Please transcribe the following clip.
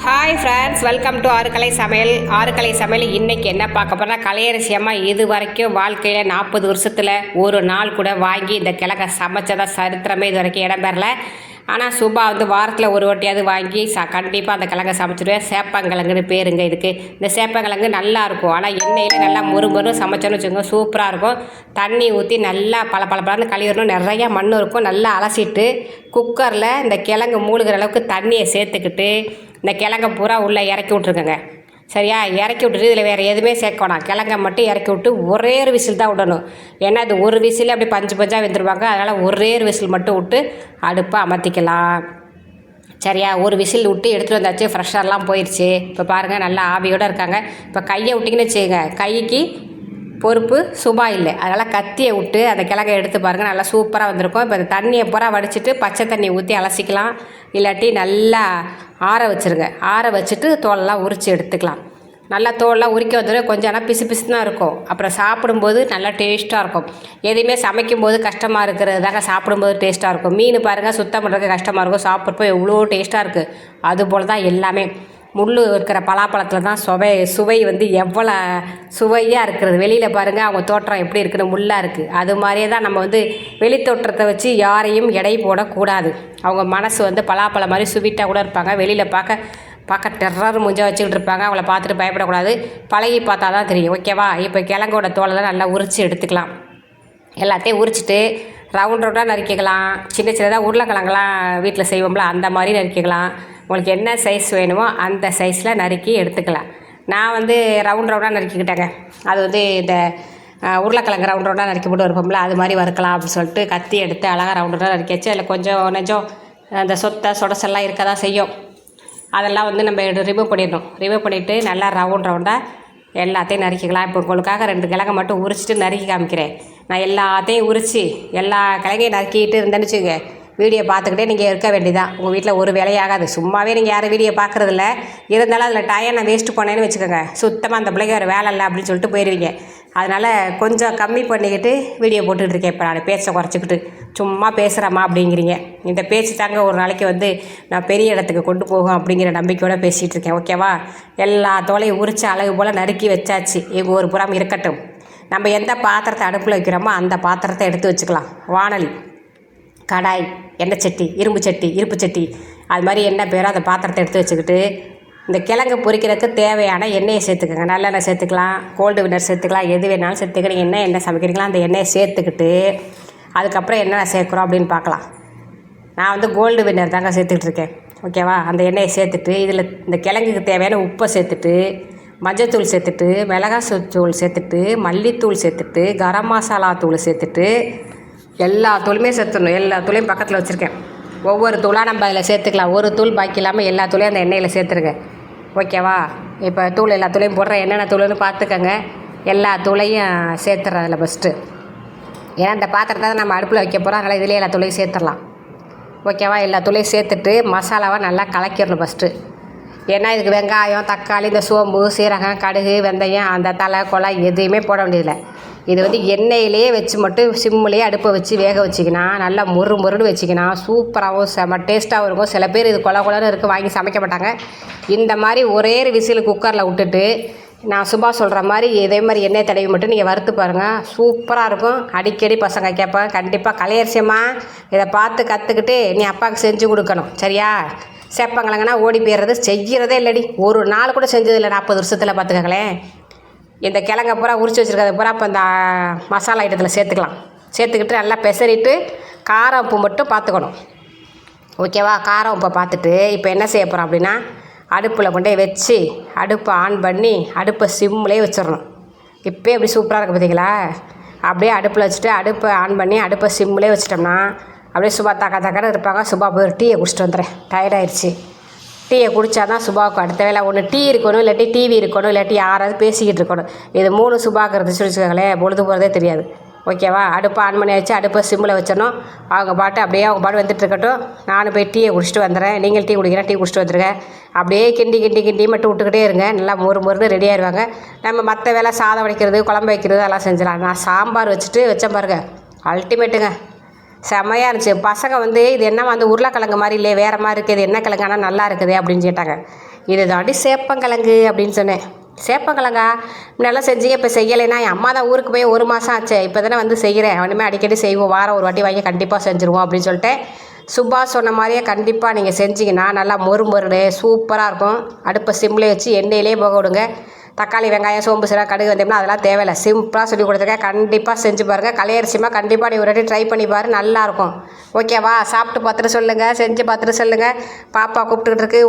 Hi friends, welcome to ஆறுக்கலை சமையல். ஆறுக்கலை சமையல் இன்றைக்கி என்ன பார்க்க போகிறோன்னா, கலையரசியமாக இது வரைக்கும் வாழ்க்கையில் 40 வருஷத்தில் ஒரு நாள் கூட வாங்கி இந்த கிழங்க சமைச்சதாக சரித்திரமே இது வரைக்கும் இடம்பெறல. ஆனால் சுபா வாரத்தில் ஒரு வாட்டியாவது வாங்கி கண்டிப்பாக அந்த கிழங்க சமைச்சிடுவேன். சேப்பங்கிழங்குன்னு பேருங்க இதுக்கு. இந்த சேப்பங்கிழங்கு நல்லாயிருக்கும், ஆனால் எண்ணெயில் நல்லா முறுமுறு சமைச்சோன்னு வச்சுக்கோங்க, சூப்பராக இருக்கும். தண்ணி ஊற்றி நல்லா பளபளன்னு கழுவிடணும். நிறையா மண் இருக்கும். நல்லா அலசிட்டு குக்கரில் இந்த கிழங்கு மூழ்கிற அளவுக்கு தண்ணியை சேர்த்துக்கிட்டு இந்த கிழங்க பூரா உள்ளே இறக்கி விட்ருக்கங்க. சரியா? இறக்கி விட்டுட்டு இதில் வேறு எதுவுமே சேர்க்கணும். கிழங்க மட்டும் இறக்கி விட்டு ஒரே ஒரு விசில் தான் விடணும். ஏன்னா இது ஒரு விசில் அப்படி பஞ்சு பஞ்சாக வெந்துருவாங்க. அதனால் ஒரே ஒரு விசில் மட்டும் விட்டு அடுப்பை அமர்த்திக்கலாம். சரியா? ஒரு விசில் விட்டு எடுத்துகிட்டு வந்தாச்சு. ஃப்ரெஷ்ஷர்லாம் போயிடுச்சு. இப்போ பாருங்கள், நல்லா ஆவியோடு இருக்காங்க. இப்போ கையை விட்டிங்கன்னு வச்சுக்கோங்க, கைக்கு பொறுப்பு சுபா இல்லை. அதனால் கத்தியை விட்டு அந்த கிழங்கை எடுத்து பாருங்கள், நல்லா சூப்பராக வந்திருக்கும். இப்போ இந்த தண்ணியை பூரா வடிச்சிட்டு பச்சை தண்ணி ஊற்றி அலசிக்கலாம். இல்லாட்டி நல்லா ஆற வச்சுருங்க. ஆற வச்சுட்டு தோலெல்லாம் உரித்து எடுத்துக்கலாம். நல்லா தோலெலாம் உரிக்க வந்துடும். கொஞ்சம் ஆனால் பிசு பிசு தான் இருக்கும். அப்புறம் சாப்பிடும்போது நல்லா டேஸ்ட்டாக இருக்கும். எதையுமே சமைக்கும்போது கஷ்டமாக இருக்கிறது தாங்க சாப்பிடும்போது டேஸ்ட்டாக இருக்கும். மீன் பாருங்கள், சுத்தம் பண்ணுறதுக்கு கஷ்டமாக இருக்கும். சாப்பிட்றப்போ எவ்வளோ டேஸ்ட்டாக இருக்குது. அதுபோல் தான் எல்லாமே. முள் இருக்கிற பலாப்பழத்தில் தான் சுவை எவ்வளோ சுவையாக இருக்கிறது. வெளியில் பாருங்கள், அவங்க தோற்றம் எப்படி இருக்குன்னு முள்ளாக இருக்குது. அது மாதிரியே தான் நம்ம வெளி தோற்றத்தை வச்சு யாரையும் எடை போடக்கூடாது. அவங்க மனசு பலாப்பழம் மாதிரி சுவீட்டாக கூட இருப்பாங்க. வெளியில் பார்க்க டெரர் முஞ்சா வச்சுக்கிட்டு இருப்பாங்க. அவங்கள பார்த்துட்டு பயப்படக்கூடாது. பழகி பார்த்தா தான் தெரியும். ஓகேவா? இப்போ கிழங்கோட தோலெல்லாம் நல்லா உரித்து எடுத்துக்கலாம். எல்லாத்தையும் உரிச்சிட்டு ரவுண்டாக நறுக்கிக்கலாம். சின்ன சின்னதாக உருளைக்கிழங்கெல்லாம் வீட்டில் செய்வோம்ல, அந்த மாதிரி நறுக்கிக்கலாம். உங்களுக்கு என்ன சைஸ் வேணுமோ அந்த சைஸில் நறுக்கி எடுத்துக்கலாம். நான் ரவுண்டாக நறுக்கிக்கிட்டேங்க. அது இந்த உருளைக்கிழங்கு ரவுண்டாக நறுக்கி போட்டு இருப்போம்ல, அது மாதிரி வறுக்கலாம் அப்படின்னு சொல்லிட்டு கத்தி எடுத்து அழகாக ரவுண்டாக நறுக்கியாச்சு. அதில் கொஞ்சம் அந்த சொடசெல்லாம் இருக்க தான் செய்யும். அதெல்லாம் நம்ம ரிமூவ் பண்ணிடணும். ரிமூவ் பண்ணிவிட்டு நல்லா ரவுண்டாக எல்லாத்தையும் நறுக்கிக்கலாம். இப்போ உங்களுக்காக 2 கிழங்கை மட்டும் உரிச்சிட்டு நறுக்கி காமிக்கிறேன். நான் எல்லாத்தையும் உரித்து எல்லா கிழங்கையும் நறுக்கிட்டு இருந்தேன்னு வச்சுக்கோங்க, வீடியோ பார்த்துக்கிட்டே நீங்கள் இருக்க வேண்டியதான். உங்கள் வீட்டில் ஒரு வேலையாகாது. சும்மாவே நீங்கள் யாரும் வீடியோ பார்க்குறதில்ல. இருந்தாலும் அதில் டைம் நான் வேஸ்ட்டு பண்ணேன்னு வச்சுக்கோங்க, சுத்தமாக அந்த பிள்ளைங்க வேறு வேலை இல்லை அப்படின்னு சொல்லிட்டு போயிடுவீங்க. அதனால் கொஞ்சம் கம்மி பண்ணிக்கிட்டு வீடியோ போட்டுட்ருக்கேன். இப்போ நான் பேச்சை குறைச்சிக்கிட்டு சும்மா பேசுகிறேம்மா அப்படிங்கிறீங்க. இந்த பேச்சு தாங்க ஒரு நாளைக்கு நான் பெரிய இடத்துக்கு கொண்டு போகும் அப்படிங்கிற நம்பிக்கையோடு பேசிகிட்டு இருக்கேன். ஓகேவா? எல்லா தோலையும் உரித்து அழகு போல் நறுக்கி வச்சாச்சு. எங்கள் ஒரு புறம் இருக்கட்டும். நம்ம எந்த பாத்திரத்தை அடுப்பில் வைக்கிறோமோ அந்த பாத்திரத்தை எடுத்து வச்சுக்கலாம். வாணலி, கடாய், எண்ணெய் சட்டி, இரும்பு சட்டி, அது மாதிரி என்ன பேரோ அந்த பாத்திரத்தை எடுத்து வச்சுக்கிட்டு இந்த கிழங்கு பொரிக்கிறதுக்கு தேவையான எண்ணெயை சேர்த்துக்கோங்க. நல்லெண்ணெய் சேர்த்துக்கலாம், கோல்டு வினர் சேர்த்துக்கலாம், எது வேணாலும் சேர்த்துக்கிறீங்க. எண்ணெய் சமைக்கிறீங்களா அந்த எண்ணெயை சேர்த்துக்கிட்டு அதுக்கப்புறம் என்னென்ன சேர்க்குறோம் அப்படின்னு பார்க்கலாம். நான் கோல்டு வினர் தாங்க சேர்த்துக்கிட்டு இருக்கேன். ஓகேவா? அந்த எண்ணெயை சேர்த்துட்டு இதில் இந்த கிழங்குக்கு தேவையான உப்பை சேர்த்துட்டு, மஞ்சத்தூள் சேர்த்துட்டு, மிளகாத்தூள் சேர்த்துட்டு, மல்லித்தூள் சேர்த்துட்டு, கரம் மசாலா தூள் சேர்த்துட்டு, எல்லா தூளுமே சேர்த்துடணும். எல்லா தூளையும் பக்கத்தில் வச்சுருக்கேன். ஒவ்வொரு தூளாக நம்ம அதில் சேர்த்துக்கலாம். ஒரு தூள் பாக்கி இல்லாமல் எல்லா தூளையும் அந்த எண்ணெயில் சேர்த்துருங்க. ஓகேவா? இப்போ தூள் எல்லா தூளையும் போடுற என்னென்ன தூள்னு பார்த்துக்கோங்க. எல்லா தூளையும் சேர்த்துறேன் அதில் ஃபஸ்ட்டு. ஏன்னா இந்த பாத்திரத்தை நம்ம அடுப்பில் வைக்க போகிறோம். அதனால் இதிலே எல்லா தூளையும் சேர்த்துடலாம். ஓகேவா? எல்லா தூளையும் சேர்த்துட்டு மசாலாவை நல்லா கலக்கிடணும் ஃபஸ்ட்டு. ஏன்னா இதுக்கு வெங்காயம், தக்காளி, இந்த சோம்பு, சீரகம், கடுகு, வெந்தயம், அந்த தலை கொலை எதுவுமே போட வேண்டியதில்லை. இது எண்ணெயிலேயே வச்சு மட்டும் சிம்மிலேயே அடுப்பை வச்சு வேக வச்சிக்கினா நல்லா முறுன்னு வச்சிக்கினா சூப்பராகவும் செம டேஸ்ட்டாகவும் இருக்கும். சில பேர் இது கொலன்னு இருக்குது வாங்கி சமைக்க மாட்டாங்க. இந்த மாதிரி ஒரே ஒரு விசில் குக்கரில் விட்டுட்டு நான் சுபா சொல்கிற மாதிரி இதே மாதிரி எண்ணெய் தடவி மட்டும் நீங்கள் வறுத்து பாருங்கள். சூப்பராக இருக்கும். அடிக்கடி பசங்க கேட்பாங்க. கண்டிப்பாக கலையரசியம்மா இதை பார்த்து கற்றுக்கிட்டு நீ அப்பாவுக்கு செஞ்சு கொடுக்கணும். சரியா? சேப்பங்கிழங்குனா ஓடி போயிடுறது, செய்கிறதே இல்லடி. ஒரு நாள் கூட செஞ்சதில்லை 40 வருஷத்தில். பார்த்துக்கங்களேன். இந்த கிழங்க பூரா உரிச்சு வச்சுருக்கிறது பூரா இப்போ இந்த மசாலா ஐட்டத்தில் சேர்த்துக்கலாம். சேர்த்துக்கிட்டு நல்லா பெசரிட்டு காரம் உப்பு மட்டும் பார்த்துக்கணும். ஓகேவா? காரம் உப்பை பார்த்துட்டு இப்போ என்ன செய்ய போகிறோம் அப்படின்னா, அடுப்பில் கொண்டே வச்சு அடுப்பை ஆன் பண்ணி அடுப்பை சிம்லேயே வச்சிடணும். இப்போயே எப்படி சூப்பராக இருக்குது பார்த்தீங்களா? அப்படியே அடுப்பில் வச்சுட்டு அடுப்பை ஆன் பண்ணி அடுப்பை சிம்லேயே வச்சிட்டோம்னா அப்படியே சுபா தக்கன்னு இருப்பாங்க. சுபா போய் ஒரு டீயை குடிச்சிட்டு வந்துடுறேன். டயர்டாயிடுச்சு. டீயை குடித்தா தான் சுபாவுக்கு அடுத்த வேலை. ஒன்று டீ இருக்கணும், இல்லாட்டி டிவி இருக்கணும், இல்லாட்டி யாராவது பேசிக்கிட்டு இருக்கணும். இது 3 சுபாவுக்கு இருந்துச்சு வச்சுக்கோங்களேன், பொழுது போகிறதே தெரியாது. ஓகேவா? அடுப்பை ஆன் பண்ணி வச்சு அடுப்பை சிம்மில் வச்சிடணும். அவங்க பாட்டு வந்துட்டு இருக்கட்டும். நானும் போய் டீயை குடிச்சிட்டு வந்துடுறேன். நீங்கள் டீ குடிக்கிறேன், டீ குடிச்சிட்டு வந்துடுங்க. அப்படியே கிண்டி மட்டும் விட்டுக்கிட்டே இருங்க. நல்லா முறுன்னு ரெடி ஆயிடுவாங்க. நம்ம மற்ற வேலை சாதம் வைக்கிறது, குழம்பு வைக்கிறது அதெல்லாம் செஞ்சிடலாம். நான் சாம்பார் வச்சேன் பாருங்க, அல்டிமேட்டுங்க. செம்மையாக இருந்துச்சு. பசங்க இது என்னம்மா உருளைக்கிழங்கு மாதிரி இல்லையே, வேறு மாதிரி இருக்குது, என்ன கிழங்கு ஆனால் நல்லா இருக்குது அப்படின்னு கேட்டாங்க. இது தாண்டி சேப்பங்கிழங்கு அப்படின்னு சொன்னேன். சேப்பங்கிழங்கா முன்னெல்லாம் செஞ்சீங்க, இப்போ செய்யலைன்னா என் அம்மா தான் ஊருக்கு போய் 1 மாதம் ஆச்சு, இப்போ தானே வந்து செய்கிறேன், அவனுமே அடிக்கடி செய்வோம், வாரம் ஒரு வாட்டி வாங்கி கண்டிப்பாக செஞ்சுருவோம் அப்படின்னு சொல்லிட்டு சுபாஷ் சொன்ன மாதிரியே கண்டிப்பாக நீங்கள் செஞ்சீங்கன்னா நல்லா மொறு சூப்பராக இருக்கும். அடுப்பை சிம்மில் வச்சு எண்ணெயிலே போக விடுங்க. தக்காளி வெங்காயம் சோம்பு சீரகம் கடுகு வந்தோம்னா அதெல்லாம் தேவையில்லை, சிம்பிளாக சொல்லி கொடுத்துருக்கேன். கண்டிப்பாக செஞ்சு பாருங்கள். கலையரிசிமா கண்டிப்பாக நீ ஒரு வாட்டி ட்ரை பண்ணி பாரு, நல்லாயிருக்கும். ஓகேவா? சாப்பிட்டு பார்த்துட்டு சொல்லுங்கள், செஞ்சு பார்த்துட்டு சொல்லுங்கள். பாப்பா கூப்பிட்டுக்கிட்டு இருக்கு.